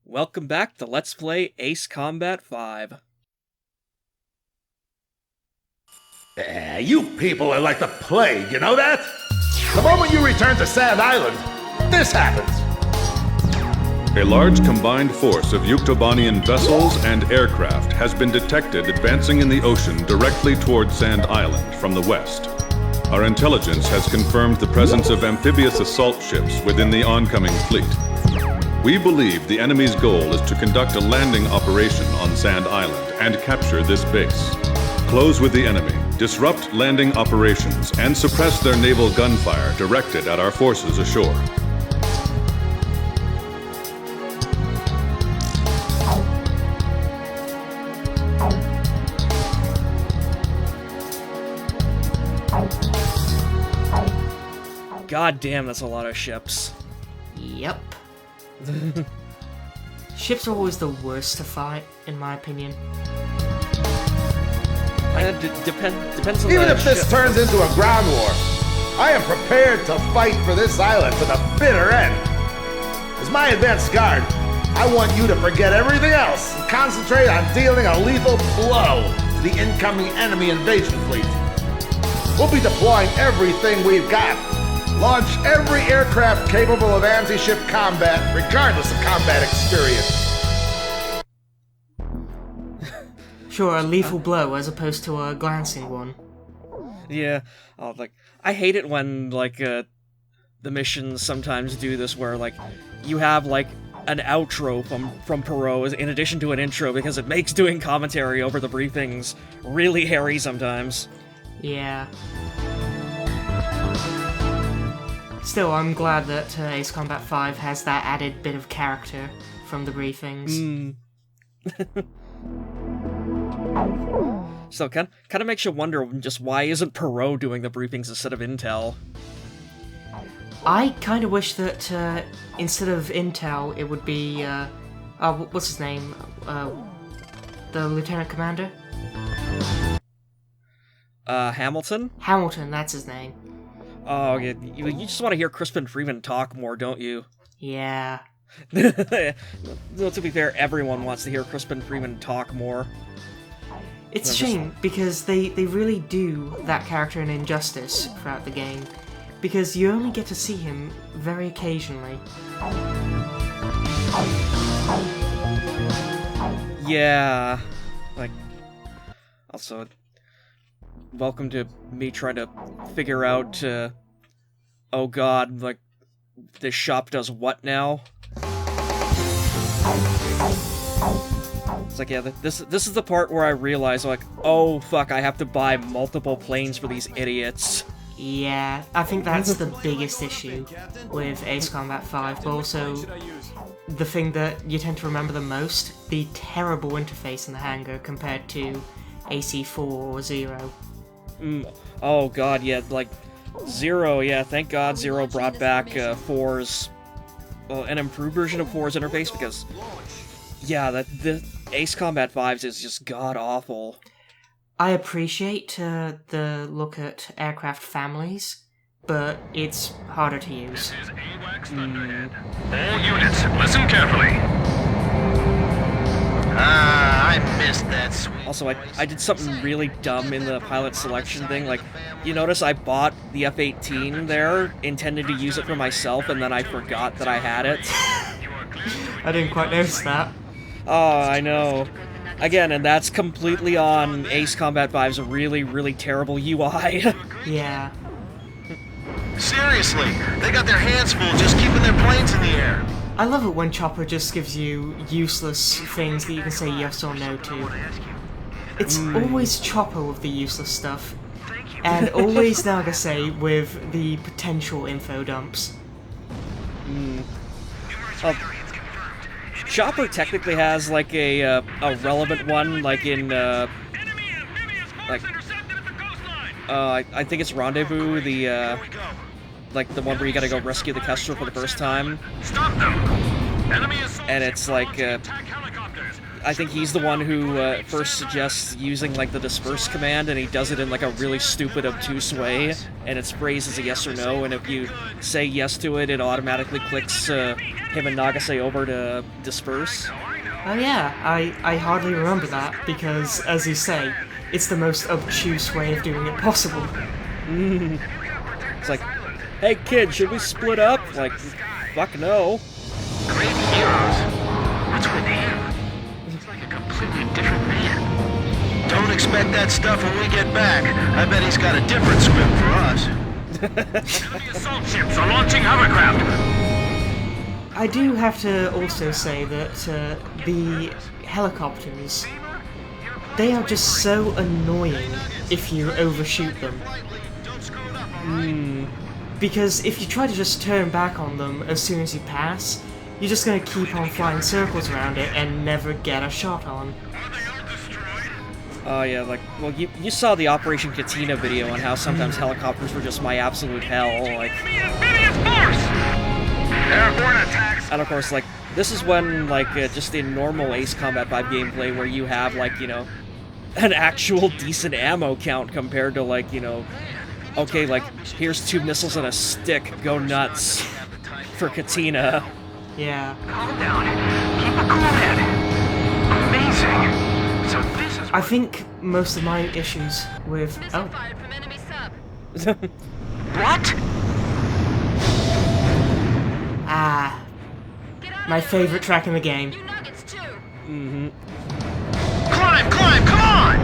Welcome back to Let's Play Ace Combat 5. You people are like the plague, you know that? The moment you return to Sand Island, this happens. A large combined force of Yuktobanian vessels and aircraft has been detected advancing in the ocean directly toward Sand Island from the west. Our intelligence has confirmed the presence of amphibious assault ships within the oncoming fleet. We believe the enemy's goal is to conduct a landing operation on Sand Island and capture this base. Close with the enemy, disrupt landing operations, and suppress their naval gunfire directed at our forces ashore. God damn, that's a lot of ships. Yep. Ships are always the worst to fight, in my opinion. Depends on Even the if this ship. turns into a ground war, I am prepared to fight for this island to the bitter end. As my advanced guard, I want you to forget everything else and concentrate on dealing a lethal blow to the incoming enemy invasion fleet. We'll be deploying everything we've got. Launch every aircraft capable of anti-ship combat, regardless of combat experience. Sure, a lethal blow as opposed to a glancing one. Yeah, I hate it when, the missions sometimes do this where, you have, an outro from Perot in addition to an intro because it makes doing commentary over the briefings really hairy sometimes. Yeah. Still, I'm glad that Ace Combat 5 has that added bit of character from the briefings. So, kind of makes you wonder just why isn't Perot doing the briefings instead of Intel? I kind of wish that instead of Intel, it would be, what's his name? The Lieutenant Commander? Hamilton? Hamilton, that's his name. Oh, yeah, you just want to hear Crispin Freeman talk more, don't you? Yeah. Well, to be fair, everyone wants to hear Crispin Freeman talk more. It's a shame, because they really do that character in Injustice throughout the game, because you only get to see him very occasionally. Yeah, also, welcome to me trying to figure out, oh god, this shop does what now? It's yeah, this is the part where I realize, oh fuck, I have to buy multiple planes for these idiots. Yeah, I think that's the biggest issue with Ace Combat 5, but also the thing that you tend to remember the most, the terrible interface in the Hangar compared to AC4 or Zero. Oh god, yeah, Zero, yeah, thank god Zero brought back 4's, an improved version of 4's interface, because, yeah, the Ace Combat 5's is just god-awful. I appreciate the look at aircraft families, but it's harder to use. This is AWACS Thunderhead. All units, listen carefully. I missed that sweet. Also, I did something really dumb in the pilot selection thing. You notice I bought the F-18 there, intended to use it for myself, and then I forgot that I had it. I didn't quite notice that. Oh, I know. Again, and that's completely on Ace Combat 5's really, really terrible UI. Yeah. Seriously, they got their hands full just keeping their planes in the air. I love it when Chopper just gives you useless things that you can say yes or no to. It's always Chopper with the useless stuff, and always Nagase with the potential info dumps. Chopper technically has, a relevant one, I think it's Rendezvous, the one where you gotta go rescue the Kestrel for the first time. Stop them! Enemy assault And it's attack helicopters. I think he's the one who first suggests using like the disperse command, and he does it in like a really stupid, obtuse way, and it's phrased as a yes or no, and if you say yes to it, it automatically clicks him and Nagase over to disperse. Oh yeah, I hardly remember that, because, as you say, it's the most obtuse way of doing it possible. It's like, hey kid, should we split up? Like, fuck no. Great heroes. What's with him? He's like a completely different man. Don't expect that stuff when we get back. I bet he's got a different script for us. Enemy assault ships are launching hovercraft. I do have to also say that the helicopters, they are just so annoying if you overshoot them. Because if you try to just turn back on them as soon as you pass, you're just going to keep on flying circles around it and never get a shot on. Oh yeah, like, well, you saw the Operation Katina video on how sometimes helicopters were just my absolute hell, like... Amphibious force! Airborne attacks! And of course, like, this is when, like, just in normal Ace Combat 5 gameplay where you have, like, you know, an actual decent ammo count compared to, like, you know, okay, like, here's 2 missiles and a stick, go nuts, for Katina. Yeah. Calm down. Keep a cool head. Amazing. So this is... I think most of my issues with... Oh. Fired from enemy sub. What? Ah. Get out My of there. favorite track in the game. You nuggets too. Climb, come on!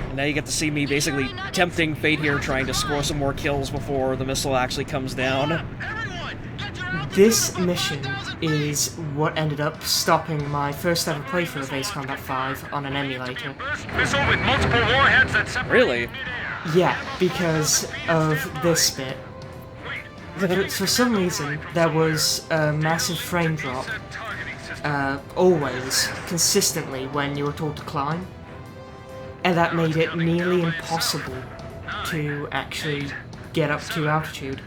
And now you get to see me basically tempting fate here, trying to score some more kills before the missile actually comes down. Everyone, get your This mission is what ended up stopping my first ever playthrough of Ace Combat 5 on an emulator. Missile with multiple warheads that separate... Really? Yeah, because of this bit. For some reason, there was a massive frame drop, always, consistently, when you were told to climb. And that made it nearly impossible to actually get up to altitude.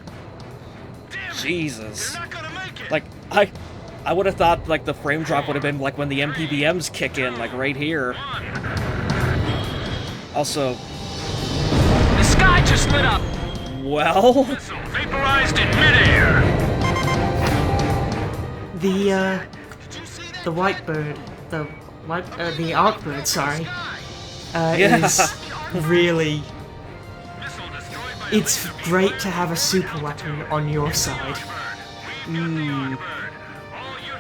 Jesus. Like, I would have thought, like, the frame drop would have been, like, when the MPBMs kick in, like, right here. Also... The sky just lit up! Well... Missile vaporized in midair! The Whitebird, the Arkbird, sorry, Yeah. is really... Missile destroyed by... It's great to have a super weapon on your side.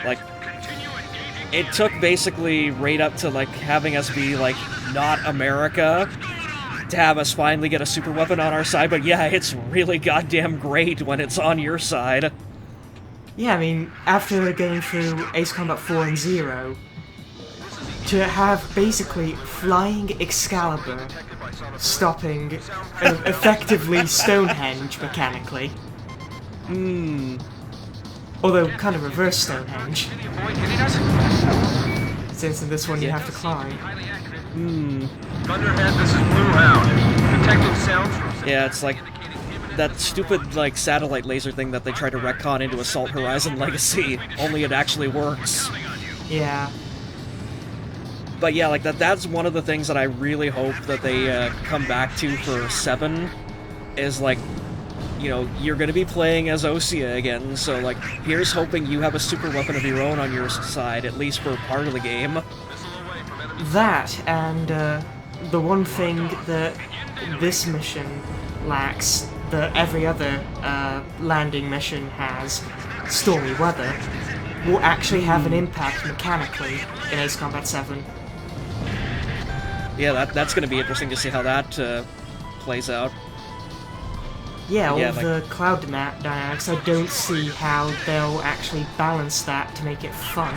Like, it took basically right up to, like, having us be, like, not America to have us finally get a super weapon on our side, but yeah, it's really goddamn great when it's on your side. Yeah, I mean, after going through Ace Combat 4 and 0, to have basically flying Excalibur stopping effectively Stonehenge mechanically. Although kind of reverse Stonehenge. Avoid hitting us? Since in this one you have to climb. Thunderhead, this is Blue Hound. Detecting sounds from... Yeah, it's like that stupid, like, satellite laser thing that they tried to retcon into Assault Horizon Legacy, only it actually works. Yeah. But yeah, like, that's one of the things that I really hope that they come back to for 7, is, like, you know, you're gonna be playing as Osea again, so, like, here's hoping you have a super weapon of your own on your side, at least for part of the game. That, and the one thing that this mission lacks, that every other landing mission has, stormy weather, will actually have an impact mechanically in Ace Combat 7. Yeah, that's gonna be interesting to see how that plays out. Yeah, all Yeah, of like- the cloud dynamics, I don't see how they'll actually balance that to make it fun.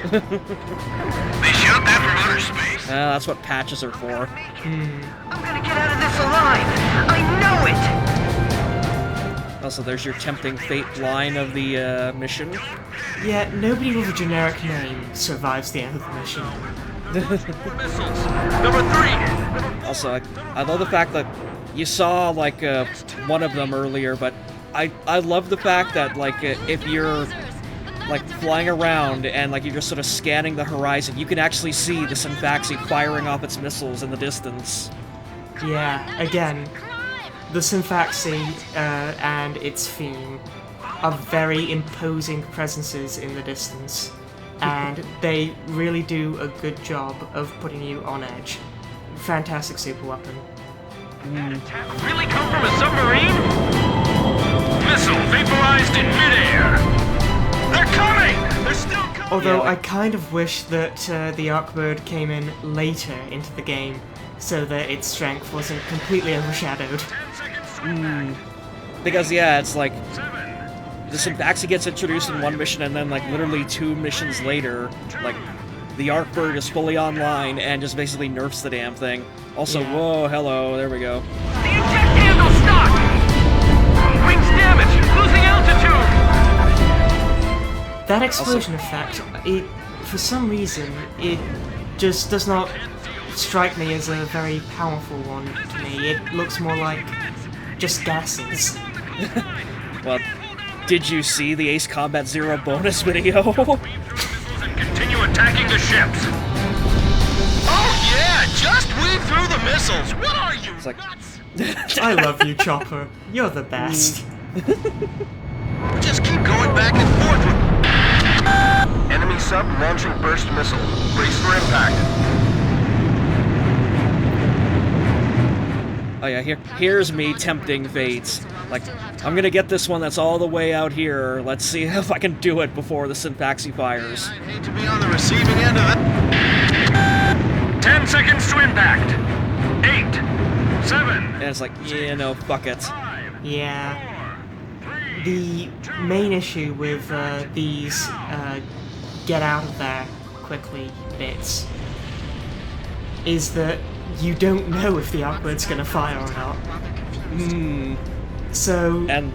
They shoot that from outer space. That's what patches are for. I'm gonna get out of this alive. I know it. Also, there's your tempting fate line of the mission. Yeah, nobody with a generic name survives the end of the mission. Missiles. Number 3! Also, I love the fact that you saw, like, one of them earlier, but I love the fact that, like, if you're like flying around and like you're just sort of scanning the horizon, you can actually see the Symphaxi firing off its missiles in the distance. Yeah, again, the Symphaxi and its theme are very imposing presences in the distance, and they really do a good job of putting you on edge. Fantastic super weapon. Really come from a submarine? Missile vaporized in midair. They're coming! They're still coming! Although Yeah. I kind of wish that the Arkbird came in later into the game, so that its strength wasn't completely overshadowed. 10 seconds swing Because, yeah, it's like, the Symphaxi gets introduced in one mission, and then, like, literally 2 missions later, like, the Arkbird is fully online and just basically nerfs the damn thing. Also, Yeah. whoa, hello, there we go. The inject handle stuck! Wings damaged! Losing altitude! That explosion effect, it, for some reason, it just does not strike me as a very powerful one to me. It looks more like just gases. Well, did you see the Ace Combat Zero bonus video? And continue attacking the ships! Oh yeah! Just weave through the missiles! What are you, It's like, nuts? I love you, Chopper. You're the best. Just keep going back and forth with... Enemy sub launching burst missile. Brace for impact. oh yeah, here's me tempting fates. Like, I'm gonna get this one that's all the way out here. Let's see if I can do it before the Symphaxi fires. I'd hate to be on the receiving end of that. 10 seconds to impact. 8, 7, And it's like, yeah, no, fuck it. 5, Yeah. 4, 3, The main issue with these get out of there quickly bits is that you don't know if the Arkbird's gonna fire or not. So And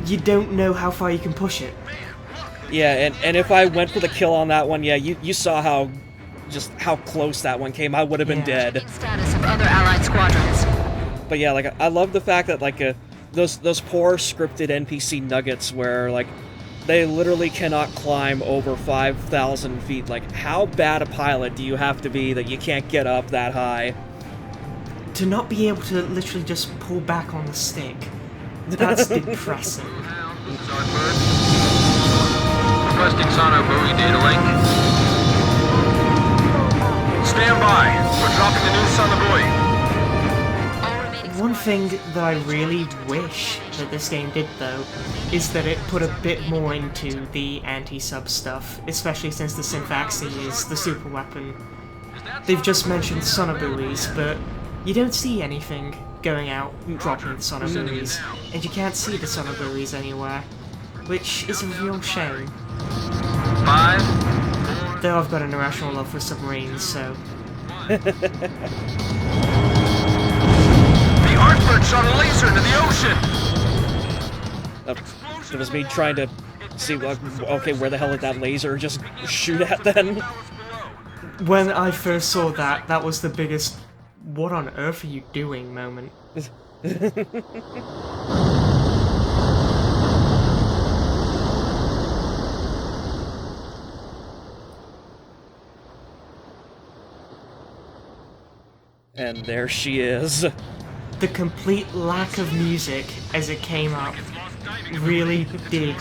you don't know how far you can push it. yeah, and if I went for the kill on that one, yeah, you saw how close that one came. I would have been Yeah. dead. Status of other allied squadrons. But yeah, like I love the fact that like those poor scripted NPC nuggets where like they literally cannot climb over 5,000 feet. Like, how bad a pilot do you have to be that you can't get up that high? To not be able to literally just pull back on the stick, that's depressing. This is Arkbird. Requesting sonar buoy data link. Stand by. We're dropping the noose on the buoy. One thing that I really wish that this game did, though, is that it put a bit more into the anti-sub stuff, especially since the Symphaxi is the super weapon. They've just mentioned sonar buoys, but you don't see anything going out dropping the sonar buoys, and you can't see the sonar buoys anywhere, which is a real shame. 5. Though I've got an irrational love for submarines, so... The Arkbird shot a laser into the ocean. It was me trying to see, like, okay, where the hell did that laser just shoot at then? When I first saw that, that was the biggest "what on earth are you doing" moment. And there she is. The complete lack of music as it came up really did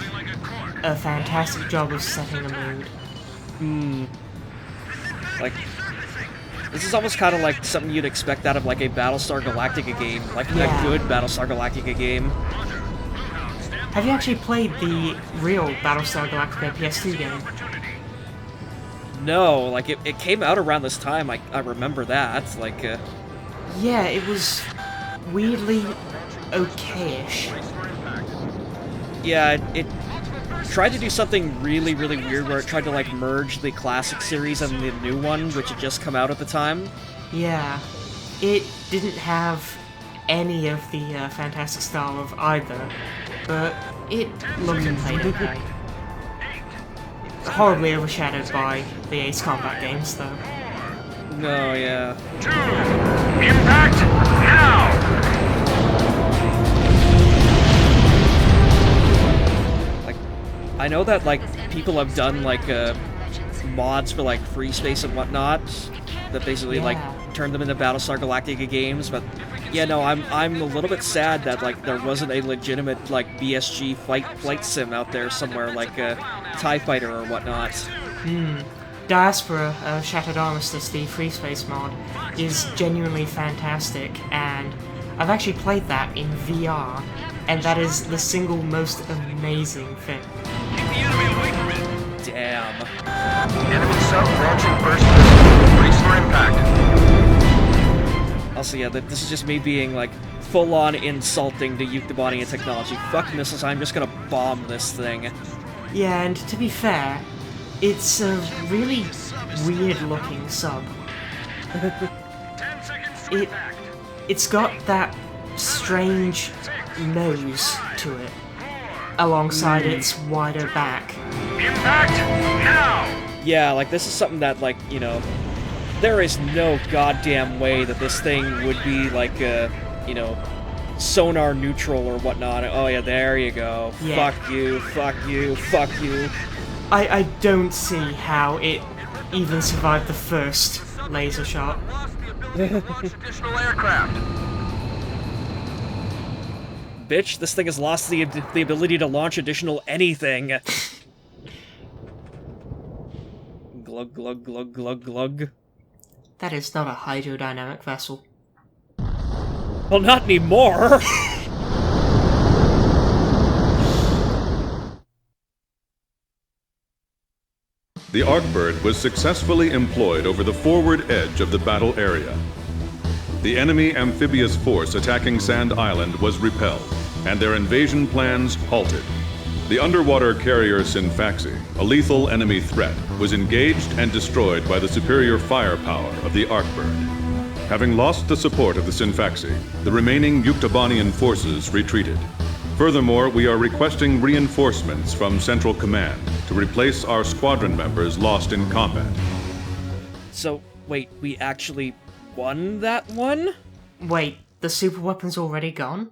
a fantastic job of setting the mood. Like, this is almost kind of like something you'd expect out of like a Battlestar Galactica game, like Yeah. a good Battlestar Galactica game. Have you actually played the real Battlestar Galactica PS2 game? No, like it came out around this time. I remember that. Like, Yeah, it was weirdly okayish. yeah, it tried to do something really, really weird where it tried to like merge the classic series and the new one, which had just come out at the time. Yeah, it didn't have any of the fantastic style of either, but it looked and played okay. Horribly overshadowed by the Ace Combat games, though. No, yeah. 2. Impact now. Like, I know that, like, people have done, like, mods for, like, free space and whatnot, that basically, like, turn them into Battlestar Galactica games, but, yeah, no, I'm a little bit sad that, like, there wasn't a legitimate, like, BSG flight sim out there somewhere, like a TIE Fighter or whatnot. Diaspora of Shattered Armistice, the free space mod, is genuinely fantastic, and I've actually played that in VR, and that is the single most amazing thing. Damn. Enemy sub launching first missile. Brace for impact. Also, yeah, this is just me being, like, full-on insulting to Yuktobanian technology. Fuck missiles, I'm just gonna bomb this thing. Yeah, and to be fair, it's a really weird-looking sub. 10 seconds to impact. It's got that strange nose to it, alongside its wider back. Impact now! Yeah, like, this is something that, like, you know, there is no goddamn way that this thing would be, like, you know, sonar neutral or whatnot. Oh, yeah, there you go. Yeah. Fuck you, fuck you, fuck you. I don't see how it even survived the first laser shot. Lost the ability to launch additional aircraft. Bitch, this thing has lost the ability to launch additional anything. Glug, glug, glug, glug, glug. That is not a hydrodynamic vessel. Well, not anymore! The Arkbird was successfully employed over the forward edge of the battle area. The enemy amphibious force attacking Sand Island was repelled, and their invasion plans halted. The underwater carrier Synfaxi, a lethal enemy threat, was engaged and destroyed by the superior firepower of the Arkbird. Having lost the support of the Synfaxi, the remaining Yuktobanian forces retreated. Furthermore, we are requesting reinforcements from Central Command to replace our squadron members lost in combat. So, wait, we actually won that one? Wait, the superweapon's already gone?